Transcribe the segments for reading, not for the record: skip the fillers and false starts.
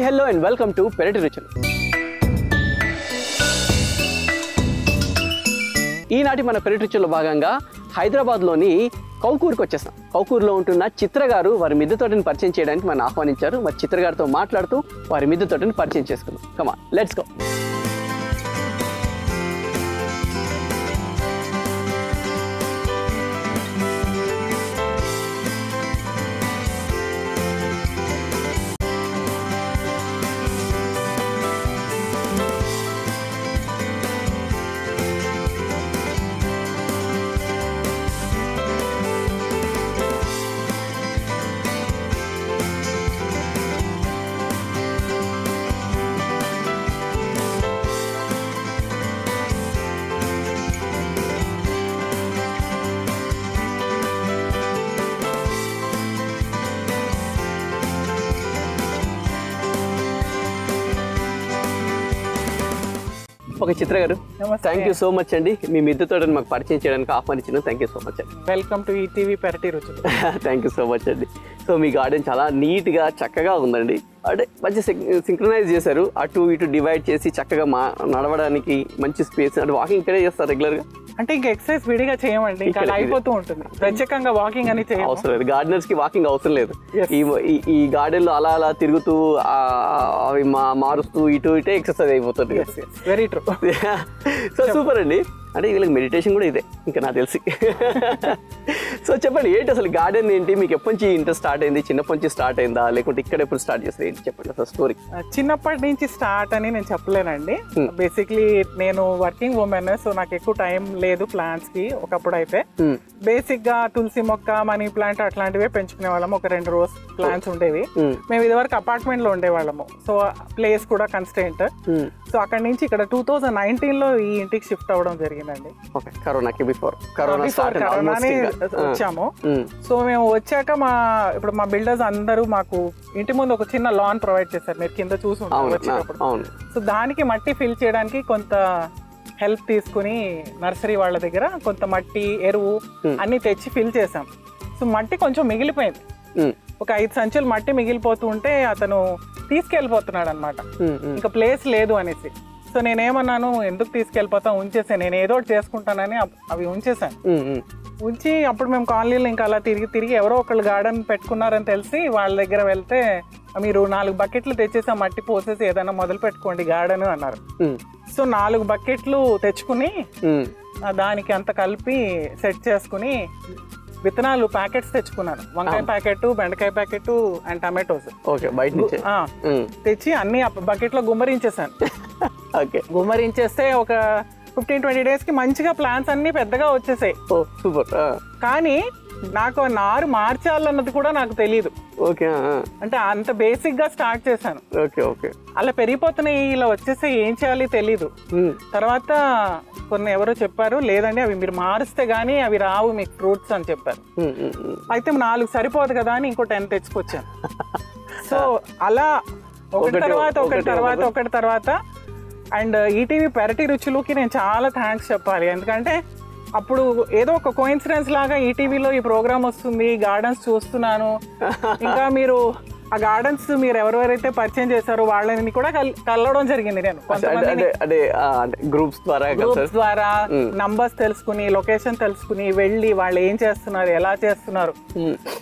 Hello and welcome to పెరటి రుచులు. ఈనాటి మన పెరటి రుచుల్లో భాగంగా హైదరాబాద్లోని కౌకూర్కి వచ్చేసాం. కౌకూర్లో ఉంటున్న చిత్ర గారు వారి మిద్దె తోటని పరిచయం చేయడానికి మనం ఆహ్వానించారు. మరి చిత్ర గారితో మాట్లాడుతూ వారి మిద్దె తోటని పరిచయం చేసుకుందాం. కమాన్, లెట్స్ గో. ఓకే చిత్ర గారు, థ్యాంక్ యూ సో మచ్ అండి. మీ మిద్దె తోటని మాకు పరిచయం చేయడానికి ఆహ్వానించిన థ్యాంక్ యూ సో మచ్ అండి. వెల్కమ్ టు ఈటీవీ పెరటి రుచులు. థ్యాంక్ యూ సో మచ్ అండి. సో మీ గార్డెన్ చాలా నీట్గా చక్కగా ఉందండి. అంటే మంచి సింక్రనైజ్ చేశారు, అటు ఇటు డివైడ్ చేసి చక్కగా నడవడానికి మంచి స్పేస్. అంటే వాకింగ్ ఇక్కడే చేస్తారు రెగ్యులర్గా? అంటే ఇంకా ఎక్సర్సైజ్ విడిగా చేయమండి, ఇంకా అయిపోతూ ఉంటుంది. ప్రత్యేకంగా వాకింగ్ అని అవసరం లేదు, గార్డెనర్స్ కి వాకింగ్ అవసరం లేదు. ఈ గార్డెన్ లో అలా అలా తిరుగుతూ అవి మారుస్తూ ఇటు ఇటే ఎక్సర్సైజ్ అయిపోతుంది. Very true. సో సూపర్ అండి. అంటే వీళ్ళకి మెడిటేషన్ కూడా ఇదే ఇంకా నాకు తెలిసి. సో చెప్పండి, ఏంటి అసలు గార్డెన్ ఏంటి, మీకు ఎప్పటి నుంచి ఇంట్రెస్ట్ స్టార్ట్ అయింది? చిన్నప్పటి నుంచి స్టార్ట్ అయిందా లేకుంటే ఇక్కడ ఎప్పుడు స్టార్ట్ చేస్తారు ఏంటి చెప్పండి అసలు స్టోరీ. చిన్నప్పటి నుంచి స్టార్ట్ అని నేను చెప్పలేనండి. బేసిక్లీ నేను వర్కింగ్ ఉమెన్, సో నాకు ఎక్కువ టైం లేదు ప్లాంట్స్ కి. ఒకప్పుడు అయితే బేసిక్ గా తులసి మొక్క, మనీ ప్లాంట్ అట్లాంటివే పెంచుకునే వాళ్ళము. ఒక 2 రోజ్ ప్లాంట్స్ ఉండేవి. మేము ఇదివరకు అపార్ట్మెంట్ లో ఉండేవాళ్ళము, సో ప్లేస్ కూడా కన్స్టెంట్. సో అక్కడ నుంచి ఇక్కడ 2019 లో ఈ ఇంటికి షిఫ్ట్ అవ్వడం జరిగిందండి. కరోనాకి బిఫోర్ కరోనానే వచ్చాము. సో మేము వచ్చాక ఇప్పుడు మా బిల్డర్స్ అందరూ మాకు ఇంటి ముందు ఒక చిన్న లాన్ ప్రొవైడ్ చేశారు, మీరు కింద చూసి వచ్చేటప్పుడు. సో దానికి మట్టి ఫిల్ చేయడానికి కొంత హెల్ప్ తీసుకుని నర్సరీ వాళ్ళ దగ్గర కొంత మట్టి, ఎరువు అన్ని తెచ్చి ఫిల్ చేసాం. సో మట్టి కొంచెం మిగిలిపోయింది, ఒక 5 సంచులు మట్టి మిగిలిపోతూ ఉంటే అతను తీసుకెళ్ళిపోతున్నాడు అనమాట. ఇంకా ప్లేస్ లేదు అనేసి. సో నేనేమన్నాను, ఎందుకు తీసుకెళ్ళిపోతాం, ఉంచేసాను, నేను ఏదో ఒకటి చేసుకుంటానని అవి ఉంచేసాను. ఉంచి అప్పుడు మేము కాలనీలో ఇంకా అలా తిరిగి ఎవరో ఒకళ్ళు గార్డెన్ పెట్టుకున్నారని తెలిసి వాళ్ళ దగ్గర వెళ్తే, మీరు 4 బకెట్లు తెచ్చేసి మట్టి పోసేసి ఏదైనా మొదలు పెట్టుకోండి గార్డెన్ అన్నారు. సో 4 బకెట్లు తెచ్చుకుని దానికి అంత కలిపి సెట్ చేసుకుని విత్తనాలు ప్యాకెట్స్ తెచ్చుకున్నాను. వంకాయ ప్యాకెట్, బెండకాయ ప్యాకెట్ అండ్ టమాటోస్ తెచ్చి అన్ని బకెట్ లో గుమ్మరించేసాను. గుమ్మరించేస్తే ఒక 15-20 డేస్ కి మంచిగా ప్లాంట్స్ అన్ని పెద్దగా వచ్చేసాయి. కానీ నాకు నారు మార్చాలన్నది కూడా నాకు తెలియదు. అంటే అంత బేసిక్ గా స్టార్ట్ చేశాను. అలా పెరిగిపోతున్నాయి, ఇలా వచ్చేసి ఏం చేయాలి తెలీదు. తర్వాత కొన్ని ఎవరో చెప్పారు, లేదండి అవి మీరు మారిస్తే గానీ అవి రావు మీకు ఫ్రూట్స్ అని చెప్పారు. అయితే 4 సరిపోదు కదా అని ఇంకో 10 తెచ్చుకొచ్చాను. సో అలా ఒకటి తర్వాత అండ్ ఈటీవీ పెరటి రుచులకి నేను చాలా థ్యాంక్స్ చెప్పాలి. ఎందుకంటే అప్పుడు ఏదో ఒక కోఇన్సిడెన్స్ లాగా ఈటీవీలో ఈ ప్రోగ్రామ్ వస్తుంది, గార్డెన్స్ చూస్తున్నాను. ఇంకా మీరు ఆ గార్డెన్స్ మీరు ఎవరెవరైతే పరిచయం చేశారో వాళ్ళని కూడా కలవడం జరిగింది. నేను గ్రూప్స్ ద్వారా నంబర్స్ తెలుసుకుని, లొకేషన్ తెలుసుకుని వెళ్ళి వాళ్ళు ఏం చేస్తున్నారు, ఎలా చేస్తున్నారు.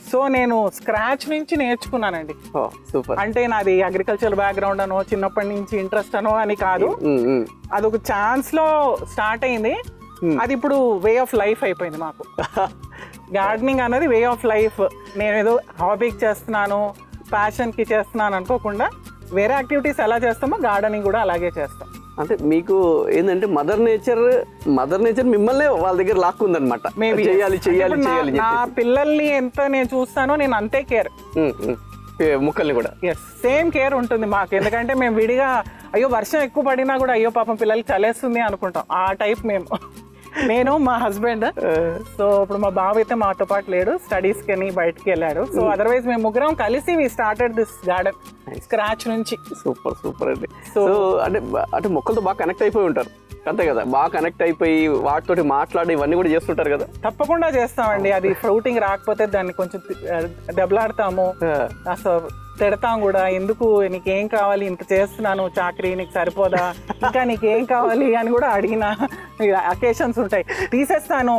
సో నేను స్క్రాచ్ నుంచి నేర్చుకున్నానండి. అంటే నాది అగ్రికల్చర్ బ్యాక్గ్రౌండ్ అనో చిన్నప్పటి నుంచి ఇంట్రెస్ట్ అనో అని కాదు, అదొక ఛాన్స్ లో స్టార్ట్ అయింది. అది ఇప్పుడు వే ఆఫ్ లైఫ్ అయిపోయింది మాకు. గార్డెనింగ్ అనేది వే ఆఫ్ లైఫ్. నేను ఏదో హాబీకి చేస్తున్నాను, ప్యాషన్కి చేస్తున్నాను అనుకోకుండా వేరే యాక్టివిటీస్ ఎలా చేస్తామో గార్డెనింగ్ కూడా అలాగే చేస్తాం. అంటే మీకు ఏంటంటే మదర్ నేచర్ మిమ్మల్ని వాళ్ళ దగ్గర లాక్కుందనమాట. నా పిల్లల్ని ఎంత నేను చూస్తానో నేను అంతే కేర్, ముక్కల్ని కూడా సేమ్ కేర్ ఉంటుంది మాకు. ఎందుకంటే మేము విడిగా అయ్యో వర్షం ఎక్కువ పడినా కూడా అయ్యో పాపం పిల్లలకి చలేస్తుంది అనుకుంటాం, ఆ టైప్ మేము. నేను మా హస్బెండ్. సో ఇప్పుడు మా బాబు అయితే మాతో పాటు లేడు, స్టడీస్ కని బయటకి వెళ్ళాడు. సో అదర్వైజ్ మేము ముగ్గురం కలిసి we started this garden scratch నుంచి. సూపర్ అండి. సో అంటే మొక్కలతో బాగా కనెక్ట్ అయిపోయి ఉంటారు అంతే కదా, బాగా కనెక్ట్ అయిపోయి వాటితోటి మాట్లాడి ఇవన్నీ కూడా చేస్తుంటారు కదా. తప్పకుండా చేస్తామండి. అది ఫ్రూటింగ్ రాకపోతే దాన్ని కొంచెం దెబ్బలాడతాము, అసలు తిడతాం కూడా, ఎందుకు నీకేం కావాలి, ఇంత చేస్తున్నాను చాకరీ, నీకు సరిపోదా, ఇంకా నీకేం కావాలి అని కూడా అడిగిన అకేషన్స్ ఉంటాయి. తీసేస్తాను,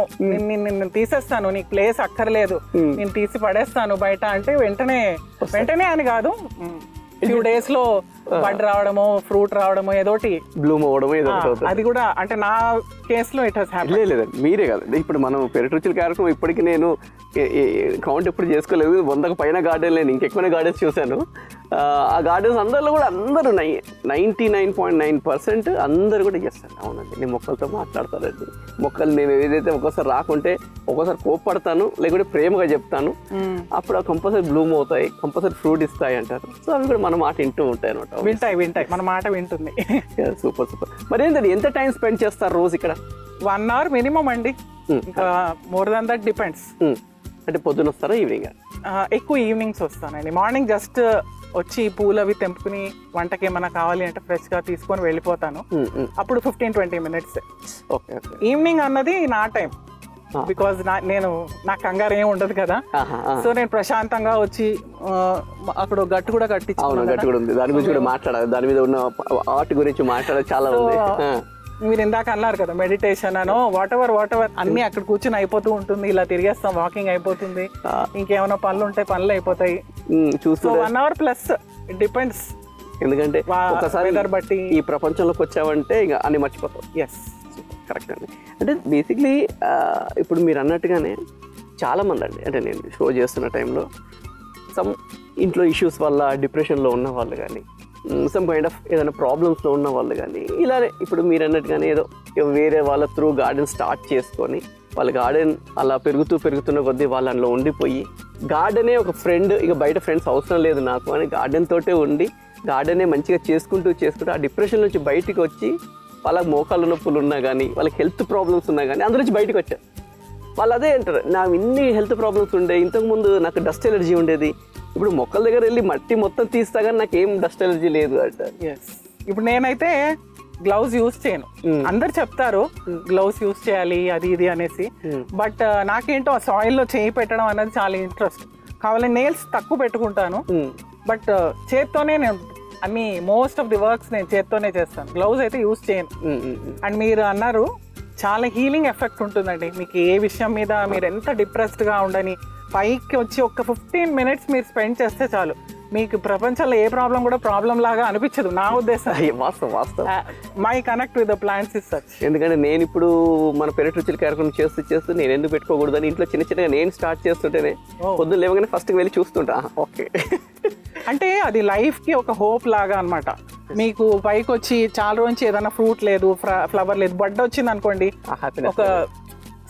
నిన్ను తీసేస్తాను, నీకు ప్లేస్ అక్కర్లేదు, నేను తీసి పడేస్తాను బయట అంటే వెంటనే అని కాదు, ఫ్యూ డేస్ లో బడ్ రావడము, ఫ్రూట్ రావడము, ఏదోటి బ్లూమ్ అవ్వడము, ఏదో అది కూడా అంటే నా కేసులో ఇట్ హస్ హ్యాపెన్. లేదండి, మీరే కాదండి. ఇప్పుడు మనం పెరటి రుచుల కార్యక్రమం ఇప్పటికి నేను కౌంట్ ఎప్పుడు చేసుకోలేదు, 100కు పైన గార్డెన్ నేను ఇంకెక్కువ గార్డెన్స్ చూశాను. ఆ గార్డెన్స్ అందరిలో కూడా అందరూ 99.9% అందరూ కూడా చేస్తాను. అవునండి, నేను మొక్కలతో మాట్లాడతానండి. మొక్కలు నేను ఏదైతే ఒక్కోసారి రాకుంటే ఒక్కోసారి కోప్పడతాను, లేకుంటే ప్రేమగా చెప్తాను, అప్పుడు కంపల్సరీ బ్లూమ్ అవుతాయి, కంపల్సరీ ఫ్రూట్ ఇస్తాయి అంటారు. సో అవి కూడా మన మాట వింటూ ఉంటాయి అనమాట. వింటాయి, మన మాట వింటుంది. సూపర్. మరి ఏంటంటే ఎంత టైం స్పెండ్ చేస్తారు రోజు ఇక్కడ? 1 hour మినిమం అండి, ఇంకా మోర్ దాన్ దట్ డిపెండ్స్. అంటే పొద్దున వస్తారా, ఈవినింగ్? ఎక్కువ ఈవినింగ్స్ వస్తానండి. మార్నింగ్ జస్ట్ వచ్చి పూలు అవి తెంపుకుని వంటకి ఏమైనా కావాలి అంటే ఫ్రెష్ గా తీసుకొని వెళ్ళిపోతాను. అప్పుడు 15-20 minutes. ఈవినింగ్ అన్నది నా టైం, బికాజ్ నాకు కంగారు ఏమి ఉండదు కదా. సో నేను ప్రశాంతంగా వచ్చి అక్కడ గట్టు కూడా కట్టించాను. దాని గురించి కూడా మాట్లాడాలి, దాని మీద ఉన్న ఆర్ట్ గురించి మాట్లాడాలి, చాలా ఉంది. మీరు ఇందాక అన్నారు కదా మెడిటేషన్ అనో వాట్ ఎవర్ అన్ని అక్కడ కూర్చొని అయిపోతూ ఉంటుంది. ఇలా తిరిగేస్తాం, వాకింగ్ అయిపోతుంది, ఇంకేమైనా పనులు ఉంటే పనులు అయిపోతాయి. So 1 hour plus it depends. ఎందుకంటే ఒకసారి బట్టి ఈ ప్రపంచంలోకి వచ్చావంటే ఇంకా అన్ని మర్చిపోతాం. ఎస్, కరెక్ట్ అండి. అంటే బేసిక్లీ ఇప్పుడు మీరు అన్నట్టుగానే చాలామంది అండి, అంటే నేను షో చేస్తున్న టైంలో సమ్ ఇంట్లో ఇష్యూస్ వల్ల డిప్రెషన్లో ఉన్న వాళ్ళు కానీ, సమ్ కైండ్ ఆఫ్ ఏదైనా ప్రాబ్లమ్స్లో ఉన్న వాళ్ళు కానీ, ఇలానే ఇప్పుడు మీరు అన్నట్టుగానే ఏదో వేరే వాళ్ళ త్రూ గార్డెన్ స్టార్ట్ చేసుకొని వాళ్ళ గార్డెన్ అలా పెరుగుతున్న కొద్దీ వాళ్ళు అందులో ఉండిపోయి గార్డెనే ఒక ఫ్రెండ్, ఇక బయట ఫ్రెండ్స్ అవసరం లేదు నాకు అని గార్డెన్ తోటే ఉండి గార్డెనే మంచిగా చేసుకుంటూ ఆ డిప్రెషన్ నుంచి బయటికి వచ్చి వాళ్ళకి మోకాళ్ళ నొప్పులు ఉన్నా కానీ, వాళ్ళకి హెల్త్ ప్రాబ్లమ్స్ ఉన్నా కానీ అందులో నుంచి బయటకు వచ్చారు. వాళ్ళు అదే అంటారు, నాకు ఇన్ని హెల్త్ ప్రాబ్లమ్స్ ఉండే, ఇంతకుముందు నాకు డస్ట్ ఎలర్జీ ఉండేది, ఇప్పుడు మొక్కల దగ్గర వెళ్ళి మట్టి మొత్తం తీస్తా కానీ నాకు ఏం డస్ట్ ఎలర్జీ లేదు అంటారు. ఇప్పుడు నేనైతే గ్లౌజ్ యూజ్ చేయను. అందరు చెప్తారు గ్లౌజ్ యూజ్ చేయాలి అది ఇది అనేసి, బట్ నాకేంటో ఆ సాయిల్లో చేయి పెట్టడం అనేది చాలా ఇంట్రెస్ట్. కావాలని నెయిల్స్ తక్కువ పెట్టుకుంటాను, బట్ చేత్తోనే నేను అన్ని మోస్ట్ ఆఫ్ ది వర్క్స్ నేను చేత్తోనే చేస్తాను, గ్లౌజ్ అయితే యూజ్ చేయను. అండ్ మీరు అన్నారు చాలా హీలింగ్ ఎఫెక్ట్ ఉంటుందండి మీకు ఏ విషయం మీద. మీరు ఎంత డిప్రెస్డ్గా ఉండని పైకి వచ్చి ఒక 15 minutes మీరు స్పెండ్ చేస్తే చాలు, మీకు ప్రపంచంలో ఏ ప్రాబ్లం కూడా ప్రాబ్లం లాగా అనిపించదు నా ఉద్దేశం. వాస్తవం. My connect with the plants is such. ఎందుకంటే నేను ఇప్పుడు మన పెరటి రుచుల కార్యక్రమం చేస్తూ నేను ఎందుకు పెట్టుకోకూడదని ఇంట్లో చిన్నగా నేను స్టార్ట్ చేస్తుంటేనే పొద్దున్న లేవగానే ఫస్ట్ వెళ్ళి చూస్తుంటా. ఓకే, అంటే అది లైఫ్కి ఒక హోప్ లాగా అనమాట. మీకు పైకి వచ్చి చాలా రోజు ఏదైనా ఫ్రూట్ లేదు, ఫ్లవర్ లేదు, బడ్ వచ్చింది అనుకోండి, ఒక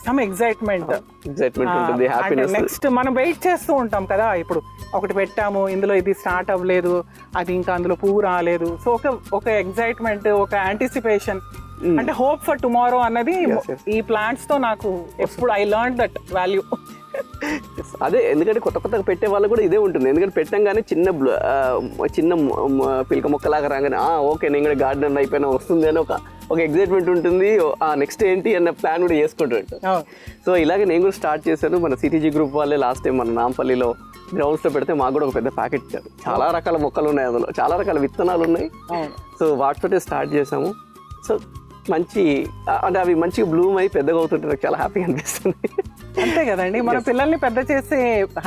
సమ్ ఎగ్జైట్మెంట్ ఉంటుంది, హ్యాపీనెస్. నెక్స్ట్ మనం వెయిట్ చేస్తూ ఉంటాం కదా, ఇప్పుడు ఒకటి పెట్టాము ఇందులో ఇది స్టార్ట్ అవ్వలేదు, అది ఇంకా అందులో పువ్వు రాలేదు, సో ఒక ఎగ్జైట్మెంట్, ఒక యాంటిసిపేషన్, అంటే హోప్ ఫర్ టుమారో అన్నది ఈ ప్లాంట్స్ తో నాకు ఎప్పుడు ఐ లెర్న్ దట్ వాల్యూ. అదే, ఎందుకంటే కొత్తగా పెట్టే వాళ్ళు కూడా ఇదే ఉంటుంది. ఎందుకంటే పెట్టంగానే చిన్న పిలక మొక్కలాగా రాగానే ఓకే నేను కూడా గార్డెన్ అయిపోయినా వస్తుంది అని ఒక ఎగ్జైట్మెంట్ ఉంటుంది, నెక్స్ట్ ఏంటి అన్న ప్లాన్ కూడా చేసుకుంటుంటాను. సో ఇలాగే నేను కూడా స్టార్ట్ చేశాను. మన సిటీజీ గ్రూప్ వాళ్ళే లాస్ట్ టైం మన నాంపల్లిలో గ్రౌండ్స్లో పెడితే మాకు కూడా ఒక పెద్ద ప్యాకెట్ ఇచ్చారు. చాలా రకాల మొక్కలు ఉన్నాయి, అందులో చాలా రకాల విత్తనాలు ఉన్నాయి. సో వాటితోటే స్టార్ట్ చేసాము. సో మంచి అంటే అవి మంచిగా బ్లూమ్ అయ్యి పెద్దగా అవుతుంటే నాకు చాలా హ్యాపీగా అనిపిస్తుంది. అంతే కదండి, మన పిల్లల్ని పెద్ద చేసే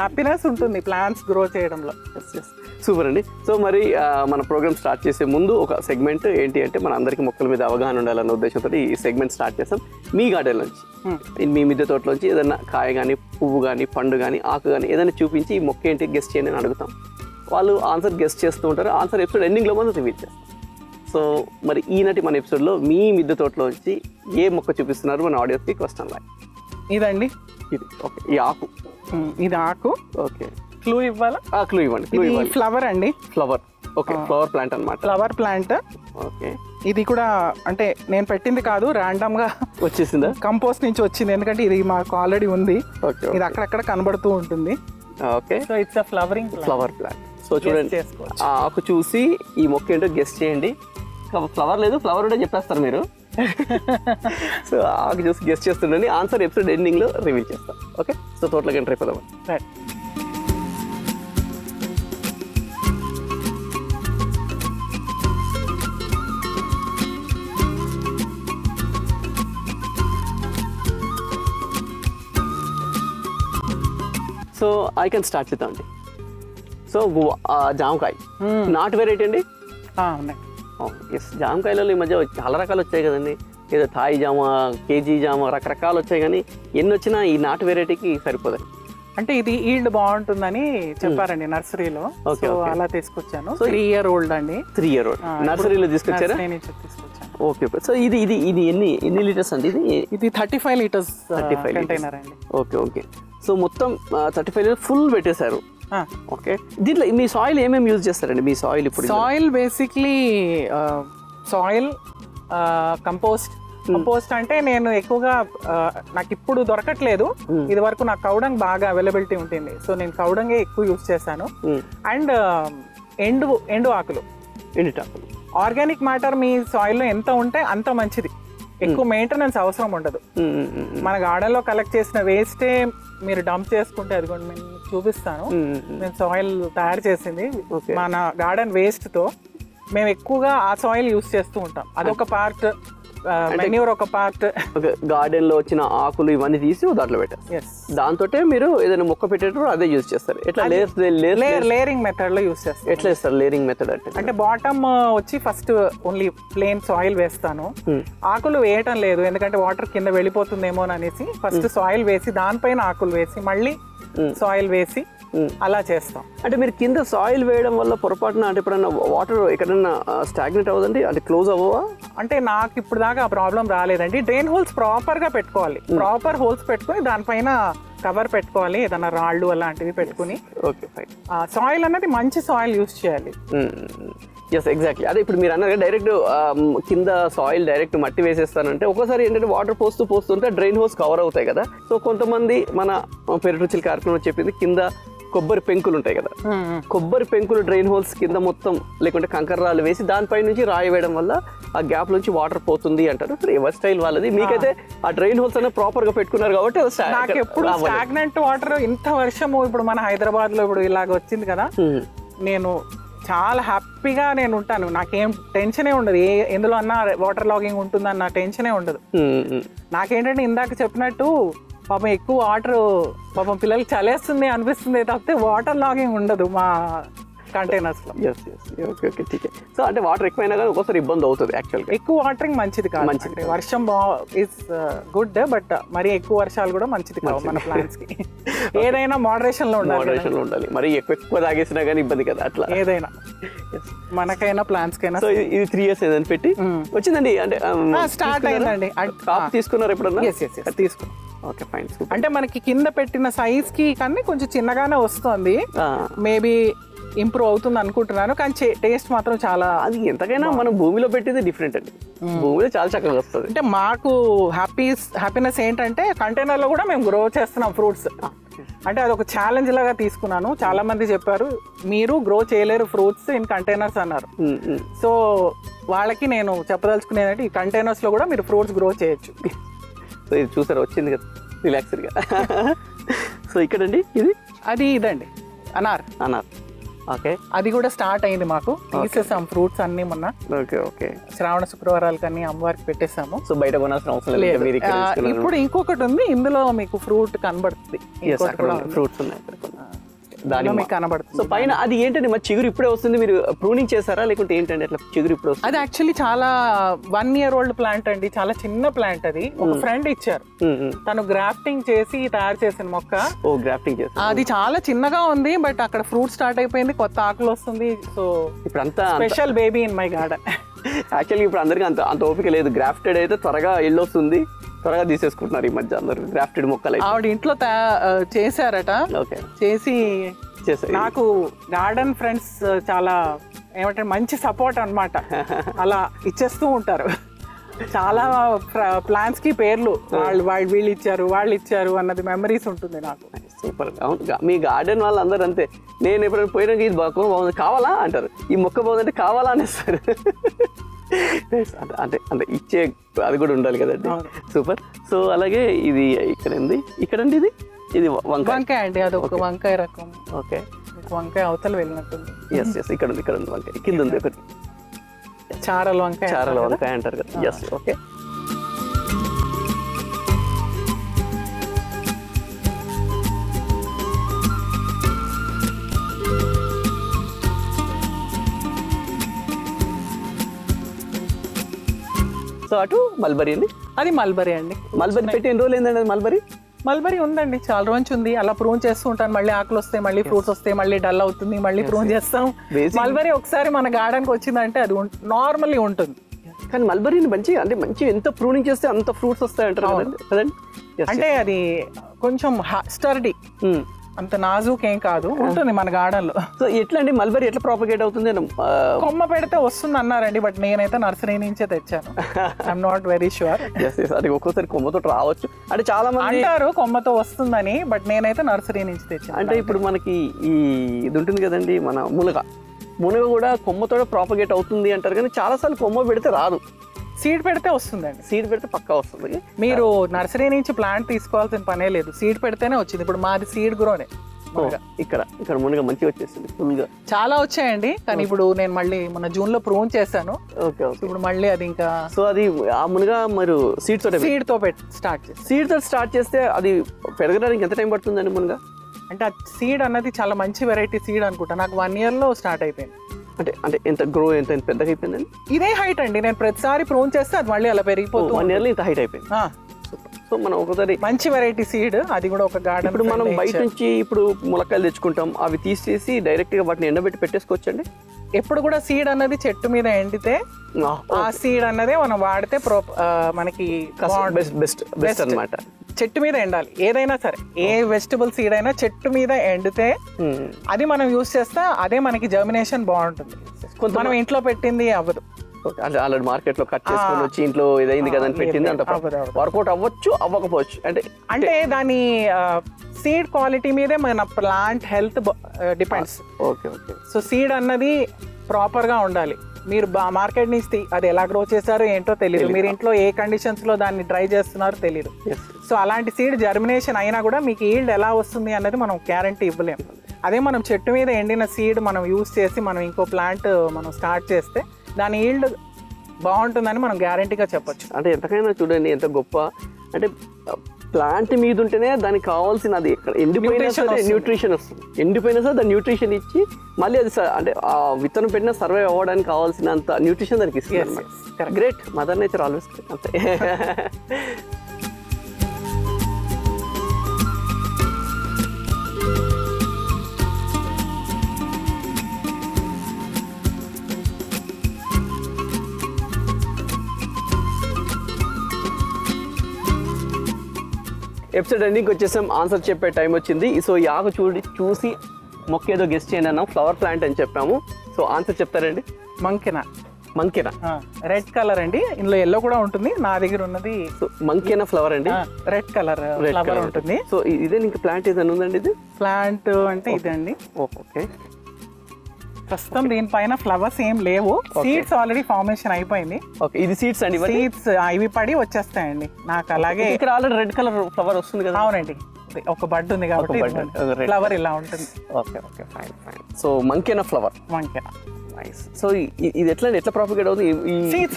హ్యాపీనెస్ ఉంటుంది ప్లాంట్స్ గ్రో చేయడంలో. సూపర్ అండి. సో మరి మన ప్రోగ్రామ్ స్టార్ట్ చేసే ముందు ఒక సెగ్మెంట్ ఏంటి అంటే మన అందరికీ మొక్కల మీద అవగాహన ఉండాలన్న ఉద్దేశంతో ఈ సెగ్మెంట్ స్టార్ట్ చేస్తాం. మీ గార్డెన్ నుంచి, మీ మిద్దె తోటలోంచి ఏదైనా కాయ కానీ, పువ్వు కానీ, పండు కానీ, ఆకు కానీ ఏదైనా చూపించి ఈ మొక్క ఏంటి గెస్ట్ చేయండి అని అడుగుతాం. వాళ్ళు ఆన్సర్ గెస్ట్ చేస్తూ ఉంటారు. ఆన్సర్ ఎపిసోడ్ ఎండింగ్లో మనం రివీల్ చేస్తాం. సో మరి ఈనాటి మన ఎపిసోడ్లో మీ మిద్దె తోటలోంచి ఏ మొక్క చూపిస్తున్నారు మన ఆడియన్స్కి? క్వశ్చన్ లైక్ ఇదండి, ఇది ఓకే, ఈ ఆకు, ఇది ఆకు. ఓకే, క్లూ ఇవ్వాలా? క్లూ ఇవ్వండి. క్లూ ఇవ్వాలి. ఫ్లవర్ అండి, ఫ్లవర్. ఓకే, ఫ్లవర్ ప్లాంట్ అన్నమాట. Flower plant. ఓకే, ఇది కూడా అంటే నేను పెట్టింది కాదు, ర్యాండమ్ గా వచ్చేసిందా? కంపోస్ట్ నుంచి వచ్చింది, ఎందుకంటే ఇది మాకు ఆల్రెడీ ఉంది. ఓకే, ఇది అక్కడక్కడ కనబడుతూ ఉంటుంది. Okay, so it's a flowering flower plant. So చూడండి, ఆ ఆకు చూసి ఈ మొక్క ఏంటో గెస్ట్ చేయండి. ఫ్లవర్ లేదు, ఫ్లవర్ కూడా చెప్పేస్తారు మీరు. సో ఆకు చూసి గెస్ట్ చేస్తుండండి. ఆన్సర్ ఎపిసోడ్ ఎండింగ్లో రివీల్ చేస్తాం. ఓకే, సో తోటలోకి ఎంటర్ అయిపోదాం. So I can start with అండి. సో జామకాయ నాటు వెరైటీ అండి. ఉన్నాయి. ఎస్, జామకాయలలో ఈ మధ్య చాలా రకాలు వచ్చాయి కదండి. ఏదో థాయి జామ, కేజీ జామ, రకరకాలు వచ్చాయి. కానీ ఎన్ని వచ్చినా ఈ నాటు వెరైటీకి సరిపోదండి. అంటే ఇది ఈల్డ్ బాగుంటుందని చెప్పారండి నర్సరీలో. సో అలా తీసుకొచ్చాను. 3 year old అండి. 3 year old నర్సరీలో తీసుకొచ్చారా? తీసుకొచ్చాను. ఓకే. సో ఇది ఇది ఇది ఎన్ని లీటర్స్ అండి? ఇది 35 liters కంటైనర్ అండి. Okay okay. సో మొత్తం 35 లీటర్స్ ఫుల్ పెట్టేశారు. ఓకే. దీంట్లో మీ సాయిల్ ఏమేమి యూజ్ చేస్తారండి? మీ సాయిల్ ఇప్పుడు సాయిల్ బేసిక్లీ సాయిల్ కంపోస్ట్ అంటే నేను ఎక్కువగా నాకు ఇప్పుడు దొరకట్లేదు. ఇది వరకు నాకు కౌడంగ్ బాగా అవైలబిలిటీ ఉంటుంది. సో నేను కౌడంగే ఎక్కువ యూజ్ చేశాను. అండ్ ఎండు ఆకులు, ఎండుటాకులు. ఆర్గానిక్ మ్యాటర్ మీ సాయిల్లో ఎంత ఉంటే అంత మంచిది. ఎక్కువ మెయింటెనెన్స్ అవసరం ఉండదు. మన గార్డెన్ లో కలెక్ట్ చేసిన వేస్టే మీరు డంప్ చేసుకుంటే, అది కూడా నేను చూపిస్తాను. నేను సాయిల్ తయారు చేసింది మన గార్డెన్ వేస్ట్ తో. మేము ఎక్కువగా ఆ సాయిల్ యూస్ చేస్తూ ఉంటాం. అదొక పార్ట్, మెన్యూర్ ఒక పార్ట్. గార్డెన్ లో వచ్చిన ఆకులు ఇవన్నీ తీసి దాంట్లో పెట్టారు. దాంతో మీరు ఏదైనా మొక్క పెట్టేటప్పుడు అదే యూజ్ చేస్తారు. ఎట్లా లేయరింగ్ మెథడ్ లో యూస్ చేస్తారు. ఎట్లా చేస్తారు లేయరింగ్ మెథడ్ అంటే బాటమ్ వచ్చి ఫస్ట్ ఓన్లీ ప్లేన్ సాయిల్ వేస్తాను. ఆకులు వేయటం లేదు, ఎందుకంటే వాటర్ కింద వెళ్ళిపోతుందేమో అనేసి ఫస్ట్ సాయిల్ వేసి దానిపైన ఆకులు వేసి మళ్ళీ సాయిల్ వేసి అలా చేస్తాం. అంటే మీరు కింద సాయిల్ వేయడం వల్ల పొరపాటున అంటే ఎప్పుడన్నా వాటర్ ఎక్కడన్నా స్టాగ్నెట్ అవ్వదండి? అంటే క్లోజ్ అవ్వవా? అంటే నాకు ఇప్పుడు దాకా ఆ ప్రాబ్లం రాలేదండి. డ్రైన్ హోల్స్ ప్రాపర్ గా పెట్టుకోవాలి. ప్రాపర్ హోల్స్ పెట్టుకుని దానిపైన కవర్ పెట్టుకోవాలి, ఏదైనా రాళ్ళు అలాంటివి పెట్టుకుని. Okay fine. సాయిల్ అనేది మంచి సాయిల్ యూస్ చేయాలి. Yes, exactly. అదే ఇప్పుడు మీరు అన్నారు డైరెక్ట్ కింద సాయిల్ డైరెక్ట్ మట్టి వేసేస్తానంటే ఒక్కోసారి ఏంటంటే వాటర్ పోస్తుంటే డ్రైన్ హోల్స్ కవర్ అవుతాయి కదా. సో కొంతమంది మన పెరటి కార్యక్రమం చెప్పింది కింద కొబ్బరి పెంకులు ఉంటాయి కదా, కొబ్బరి పెంకులు డ్రైన్ హోల్స్ కింద మొత్తం లేకుంటే కంకర్రాలు వేసి దానిపై నుంచి రాయి వేయడం వల్ల ఆ గ్యాప్ నుంచి వాటర్ పోతుంది అంటారు. ఎవరి స్టైల్ వాళ్ళది. మీకైతే ఆ డ్రైన్ హోల్స్ అనేది ప్రాపర్ గా పెట్టుకున్నారు కాబట్టి నాకు ఎప్పుడు స్టాగ్నెంట్ వాటర్ ఇంత వర్షము ఇప్పుడు మన హైదరాబాద్ లో ఇప్పుడు ఇలాగ వచ్చింది కదా, నేను చాలా హ్యాపీగా నేను ఉంటాను. నాకేం టెన్షనే ఉండదు. ఎందులో అన్నా వాటర్ లాగింగ్ ఉంటుందన్న టెన్షనే ఉండదు. నాకేంటంటే ఇందాక చెప్పినట్టు పాపం ఎక్కువ వాటర్ పాపం పిల్లలకి చలేస్తుంది అనిపిస్తుంది తప్పితే వాటర్ లాగింగ్ ఉండదు మా కంటైనర్స్ లో. సో అంటే వాటర్ ఎక్కువైనా కానీ ఒక్కోసారి ఇబ్బంది అవుతుంది. యాక్చువల్గా ఎక్కువ వాటరింగ్ మంచిది కాదు. మంచిది వర్షం ఇస్ గుడ్, బట్ మరి ఎక్కువ వర్షాలు కూడా మంచిది కాదు మన ప్లాంట్స్ కి. ఏదైనా మోడరేషన్ లో ఉండాలి. మరి ఎక్కువ తాగేసినా కానీ ఇబ్బంది కదా. అట్లా ఏదైనా మనకైనా ప్లాంట్స్ కైనా. సో ఇది 3 years ఏదని పెట్టి వచ్చిందండి. అంటే స్టార్ట్ అయిందండి. తీసుకున్నారు ఎప్పుడన్నా? తీసుకున్నాం. Okay fine. అంటే మనకి కింద పెట్టిన సైజ్ కి కానీ కొంచెం చిన్నగానే వస్తుంది. మేబీ ఇంప్రూవ్ అవుతుంది అనుకుంటున్నాను. కానీ టేస్ట్ మాత్రం చాలా, అది ఎంతకైనా మనం భూమిలో పెట్టేది డిఫరెంట్ అండి. భూమిలో చాలా చక్కగా వస్తుంది. అంటే మాకు హ్యాపీనెస్ ఏంటంటే కంటైనర్ లో కూడా మేము గ్రో చేస్తున్నాం ఫ్రూట్స్. అంటే అదొక ఛాలెంజ్ లాగా తీసుకున్నాను. చాలా మంది చెప్పారు మీరు గ్రో చేయలేరు ఫ్రూట్స్ ఇన్ కంటైనర్స్ అన్నారు. సో వాళ్ళకి నేను చెప్పదలుచుకునేదంటే ఈ కంటైనర్స్ లో కూడా మీరు ఫ్రూట్స్ గ్రో చేయొచ్చు. సో ఇది చూసారు వచ్చింది కదా రిలాక్స్డ్గా. సో ఇక్కడండి ఇదండి అనార్. ఓకే. అది కూడా స్టార్ట్ అయింది. మాకు తీసేసాం ఫ్రూట్స్ అన్ని మొన్న. ఓకే. శ్రావణ శుక్రవారాలకి అన్ని అమ్మవారికి పెట్టేసాము. సో బయట కొనాల్సిన అవసరం లేదు. ఇప్పుడు ఇంకొకటి ఉంది, ఇందులో మీకు ఫ్రూట్ కనబడుతుంది. ఫ్రూట్స్ ఉన్నాయి మీకు కనబడుతుంది. సో పైన అది ఏంటంటే మరి చిగురు ఇప్పుడే వస్తుంది. మీరు ప్రూనింగ్ చేశారా లేకుంటే ఏంటంటే అట్లా చిగురు ఇప్పుడు వస్తుంది? అది యాక్చువల్లీ చాలా 1 year old ప్లాంట్ అండి. చాలా చిన్న ప్లాంట్. అది ఒక ఫ్రెండ్ ఇచ్చారు. తను గ్రాఫ్టింగ్ చేసి తయారు చేసిన మొక్క. గ్రాఫ్టింగ్ చేసి అది చాలా చిన్నగా ఉంది, బట్ అక్కడ ఫ్రూట్ స్టార్ట్ అయిపోయింది, కొత్త ఆకులు వస్తుంది. సో ఇప్పుడు అంతా special baby in my garden. Actually ఇప్పుడు అందరికీ అంత ఓపిక లేదు. గ్రాఫ్టెడ్ అయితే త్వరగా ఎల్లొస్తుంది, త్వరగా తీసేసుకుంటున్నారు ఈ మధ్య అందరు గ్రాఫ్టెడ్ మొక్కలు. ఆవిడ ఇంట్లో చేశారట. చేసి నాకు గార్డెన్ ఫ్రెండ్స్ చాలా ఏమంటారు మంచి సపోర్ట్ అన్నమాట. అలా ఇచ్చేస్తూ ఉంటారు. చాలా ప్లాంట్స్ కి పేర్లు వీళ్ళు ఇచ్చారు అన్నది మెమరీస్ ఉంటుంది నాకు. సూపర్. మీ గార్డెన్ వాళ్ళు అందరూ అంతే. నేను ఎప్పుడైనా పోయినాక ఇది బాగుంది కావాలా అంటారు, ఈ మొక్క బాగుందంటే కావాలా అనేస్తారు. అంటే అంటే ఇచ్చే అది కూడా ఉండాలి కదండి. సూపర్. సో అలాగే ఇది ఇక్కడండి ఇది వంకాయ అండి. అది ఒక వంకాయ రకం. ఓకే. వంకాయ అవతల వెళ్ళినట్టుంది. ఎస్ ఇక్కడ ఉంది వంకాయ. కింద ఉంది ఒకటి చారల వంకాయ అంటారు కదా. ఎస్. ఓకే. దాంతో పాటు మల్బరీ అండి. అది మల్బరీ అండి. మల్బరీ పెట్టి ఎన్ని రోజులు ఏంటండి అది మల్బరీ? మల్బరీ ఉందండి, చాలా రోజు ఉంది. అలా ప్రూన్ చేస్తూ ఉంటాను, మళ్ళీ ఆకులు వస్తాయి, మళ్ళీ ఫ్రూట్స్ వస్తాయి, మళ్ళీ డల్ అవుతుంది, మళ్ళీ ప్రూన్ చేస్తాం. మల్బరీ ఒకసారి మన గార్డెన్కి వచ్చిందంటే అది నార్మల్లీ ఉంటుంది. కానీ మల్బరీని మంచి ఎంత ప్రూనింగ్ చేస్తే అంత ఫ్రూట్స్ వస్తాయి అంటారు కదండి. అంటే అది కొంచెం స్టర్డీ, అంత నాజూక్ ఏం కాదు, ఉంటుంది మన గార్డెన్ లో. సో ఎట్లా అండి మల్బరీ ఎట్లా ప్రాపగేట్ అవుతుంది? కొమ్మ పెడితే వస్తుంది అన్నారండి, బట్ నేనైతే నర్సరీ నుంచే తెచ్చాను. I'm not very sure. అది ఒక్కోసారి కొమ్మతో రావచ్చు అంటే చాలా మంది అంటారు కొమ్మతో వస్తుందని, బట్ నేనైతే నర్సరీ నుంచి తెచ్చాను. అంటే ఇప్పుడు మనకి ఇది ఉంటుంది కదండి, మన మునగ కూడా కొమ్మతో ప్రాపగేట్ అవుతుంది అంటారు, కానీ చాలాసార్లు కొమ్మ పెడితే రాదు. సీడ్ పెడితే వస్తుందండి, సీడ్ పెడితే పక్కా వస్తుంది. మీరు నర్సరీ నుంచి ప్లాంట్ తీసుకోవాల్సిన పనే లేదు, సీడ్ పెడితేనే వచ్చింది. ఇప్పుడు మాది సీడ్ గ్రోనే. ఇక్కడ మునగ మంచిగా వచ్చేసింది ఫుల్ గా, చాలా వచ్చాయండి. కానీ ఇప్పుడు నేను మళ్ళీ మన జూన్ లో ప్రూన్ చేశాను. ఇప్పుడు మళ్ళీ అది ఇంకా సో అది ఆ మునగ మీరు సీడ్ తో స్టార్ట్ చేస్తే అది పెరగడానికి ఎంత టైం పడుతుందండి మునగ? అంటే ఆ సీడ్ అన్నది చాలా మంచి వెరైటీ సీడ్ అనుకుంటా. నాకు 1 year లో స్టార్ట్ అయిపోయింది. అంటే ఎంత గ్రో ఎంత పెద్దగా అయిపోయిందండి? ఇదే హైట్ అండి, నేను ప్రతిసారి ప్రూన్ చేస్తే అది మళ్ళీ అలా పెరిగిపోతుంది. 1 year లో ఇంత హైట్ అయిపోయింది. సో మనం ఒకసారి మంచి వెరైటీ సీడ్, అది కూడా ఒక గార్డెన్. ఇప్పుడు మనం బయట నుంచి ఇప్పుడు ములక్కాయలు తెచ్చుకుంటాం, అవి తీసేసి డైరెక్ట్ గా వాటిని ఎండబెట్టి పెట్టేసుకోవచ్చండి. ఎప్పుడు కూడా సీడ్ అన్నది చెట్టు మీద ఎండితే ఆ సీడ్ అన్నదే మనం వాడితే మనకి బెస్ట్ అన్నమాట. చెట్టు మీద ఎండాలి ఏదైనా సరే, ఏ వెజిటబుల్ సీడ్ అయినా చెట్టు మీద ఎండితే అది మనం యూస్ చేస్తే అదే మనకి జర్మినేషన్ బాగుంటుంది. మనం ఇంట్లో పెట్టింది అవ్వదు. ఆల్రెడీ మార్కెట్ లో కట్ చేసుకొని వచ్చి ఇంట్లో ఇదైంది కదా అని పెట్టింది అంత వర్కౌట్ అవ్వచ్చు అవ్వకపోవచ్చు. అంటే దాని సీడ్ క్వాలిటీ మీదే మన plant health depends. So seed అన్నది ప్రాపర్ గా ఉండాలి. మీరు మార్కెట్ నుంచి అది ఎలా గ్రో చేశారో ఏంటో తెలియదు, మీరు ఇంట్లో ఏ కండిషన్స్ లో దాన్ని ట్రై చేస్తున్నారో తెలియదు. సో అలాంటి సీడ్ జర్మినేషన్ అయినా కూడా మీకు ఈల్డ్ ఎలా వస్తుంది అన్నది మనం గ్యారంటీ ఇవ్వలేము. అదే మనం చెట్టు మీద ఎండిన సీడ్ మనం యూస్ చేసి మనం ఇంకో ప్లాంట్ మనం స్టార్ట్ చేస్తే దాని ఈల్డ్ బాగుంటుందని మనం గ్యారంటీగా చెప్పొచ్చు. అంటే ఎంతకైనా చూడండి ఎంత గొప్ప, అంటే ప్లాంట్ మీద ఉంటేనే దానికి కావాల్సిన అది ఎండిపోయినా సరే న్యూట్రిషన్ వస్తుంది, ఎండిపోయినా సరే దాని న్యూట్రిషన్ ఇచ్చి మళ్ళీ అది అంటే ఆ విత్తనం పెట్టిన సర్వైవ్ అవ్వడానికి కావాల్సినంత న్యూట్రిషన్ దానికి ఇస్తుంది అన్నమాట. Great, mother nature always great. అంతే. ఎపిసోడ్ ఎండింగ్కి వచ్చేసాం, ఆన్సర్ చెప్పే టైం వచ్చింది. సో ఈ ఆకు చూసి మొక్క ఏదో గెస్ట్ చేయండి అన్నాం, ఫ్లవర్ ప్లాంట్ అని చెప్పాము. సో ఆన్సర్ చెప్తారండి? మంకెనా రెడ్ కలర్ అండి, ఇందులో ఎల్లో కూడా ఉంటుంది. నా దగ్గర ఉన్నది మంకెనా ఫ్లవర్ అండి, రెడ్ కలర్ ఫ్లవర్ ఉంటుంది. సో ఇదే ఇంకా ప్లాంట్ ఏదైనా ఉందండి? ఇది ప్లాంట్ అంటే ఇదండి. ఓకే, ప్రస్తుతం దీనిపైన ఫ్లవర్స్ ఏం లేవు, సీడ్స్ ఆల్రెడీ ఫార్మేషన్ అయిపోయింది. ఓకే, ఇది సీడ్స్ అండి? సీడ్స్ ఇవి పడి వచ్చేస్తాయండి. నాకు అలాగే ఇక్కడ ఆల్రెడీ రెడ్ కలర్ ఫ్లవర్ వస్తుంది కదా? అవునండి, ఒక బడ్ ఉంది కాబట్టి ఫ్లవర్ ఇలా ఉంటుంది. Okay okay, fine fine. So మంకెనా ఫ్లవర్, మంకెనా. సో ఇది ఎట్లా ప్రాపగేట్ అవుతుంది?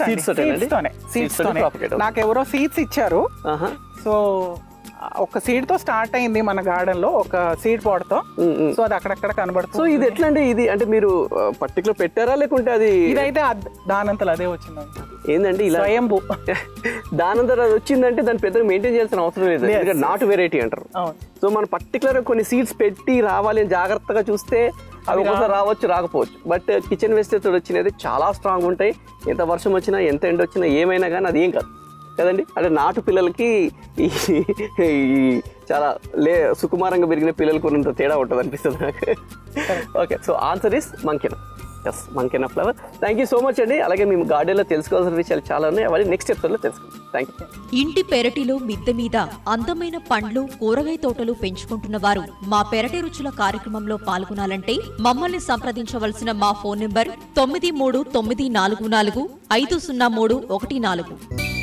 సీడ్స్ తోనే. నాకు ఎవరో సీడ్స్ ఇచ్చారు. సో ఒక సీడ్ తో స్టార్ట్ అయింది మన గార్డెన్ లో, ఒక సీడ్ పాట్ తో. సో అది అక్కడక్కడ కనబడుతుంది. సో ఇది ఎట్లా అండి? ఇది అంటే మీరు పర్టికులర్ పెట్టారా లేకుంటే అది? ఇదైతే దానంతలో అదే వచ్చింది. ఏందండి ఇలా స్వయంభూ దానంతలో అది వచ్చిందంటే దాన్ని పెద్దగా మెయింటైన్ చేయాల్సిన అవసరం లేదు, ఎందుకంటే నాట్ వెరైటీ అంటారు. సో మనం పర్టికులర్ కొన్ని సీడ్స్ పెట్టి రావాలి అని జాగ్రత్తగా చూస్తే అవి ఒకసారి రావచ్చు రాకపోవచ్చు. బట్ కిచెన్ వేస్ట్ తోడు వచ్చినది చాలా స్ట్రాంగ్ ఉంటాయి. ఎంత వర్షం వచ్చినా ఎంత ఎండ వచ్చినా ఏమైనా కానీ అది ఏం కాదు కదండి. అంటే నాటు పిల్లలకి చాలా సుకుమారంగా పెరిగిన పిల్లలకు ఉన్నంత తేడా ఉంటుంది అనిపిస్తుంది నాకు. ఓకే, సో ఆన్సర్ ఇస్ మంకెనా. ఎస్, మంకెనా flower. Thank you so much అండి. అలాగే మేము గార్డెన్లో తెలుసుకోవాల్సిన విషయాలు చాలా ఉన్నాయి, అవన్నీ నెక్స్ట్ ఎపిసోడ్లో తెలుసుకుందాం. Thank you. ఇంటి పెరటిలో మిద్దె మీద అందమైన పండ్లు కూరగాయ తోటలు పెంచుకుంటున్న వారు మా పెరటి రుచుల కార్యక్రమంలో పాల్గొనాలంటే మమ్మల్ని సంప్రదించవలసిన మా ఫోన్ నెంబర్ 9394450314.